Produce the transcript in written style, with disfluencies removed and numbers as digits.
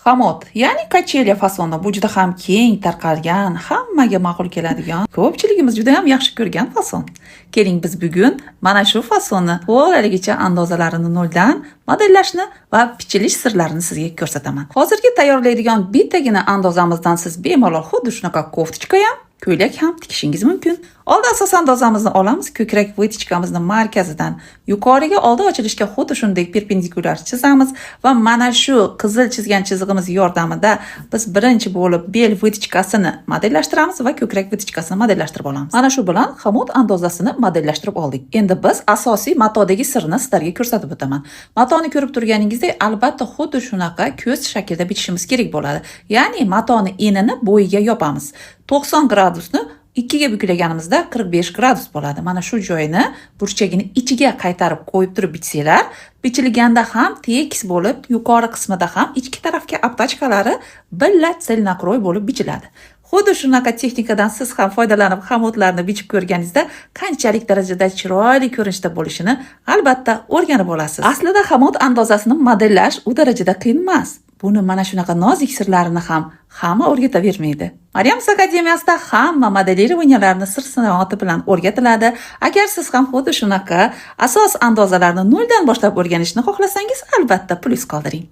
Xamot, ya'ni kachelya fasoni bu juda ham keng tarqalgan, hammaga ma'qul keladigan, ko'pchiligimiz juda ham yaxshi ko'rgan fason. Keling biz bugun mana shu fasonni to'laligicha andozalarini noldan modellashni va pichilish sirlarini sizga ko'rsataman. Hozirgi tayyorlaydigan bittagina andozamizdan siz bemalol xuddi shunaqa koftichka ham, ko'ylak ham tikishingiz mumkin. Oldin asos andozamizni olamiz, ko'krak vitichkamizni markazidan yuqoriga oldi ochilishga xuddi shunday perpendikulyar chizamiz va mana shu qizil chizgan chizig'imiz yordamida biz birinchi bo'lib bel vitichkasini modellashtiramiz va ko'krak vitichkasini modellashtirib olamiz. Mana shu bilan xamut andozasini modellashtirib oldik. Endi biz asosiy matodagi sirni sizlarga ko'rsatib o'taman. Matoni ko'rib turganingizdek, albatta xuddi shunaqa ko'z shaklida bichishimiz kerak bo'ladi. Ya'ni matoni enini bo'yiga yopamiz. 90 gradusni 2 ga buklaganimizda 45 gradus bo'ladi. Mana shu joyini burchagini ichiga qaytarib qo'yib turib bichsanglar, bichilganda ham tekis bo'lib, yuqori qismida ham ichki tarafga aptachkalari billa selnakroy bo'lib bichiladi. Xuddi shunaqa texnikadan siz ham foydalanib xamutlarni bichib ko'rganingizda qanchalik darajada chiroyli ko'rinishda bo'lishini albatta o'rganib olasiz. Aslida xamut andozasini modellash u darajada qiyin emas. Buni mana shunaqa nozik sirlarini ham hamma o'rgatavermaydi. Maryams akademiyasida hamma modelirованияларni sir-sanog'ati bilan o'rgatiladi. Agar siz ham xuddi shunaqa asos andozalarni noldan boshlab o'rganishni xohlasangiz, albatta plyus qoldiring.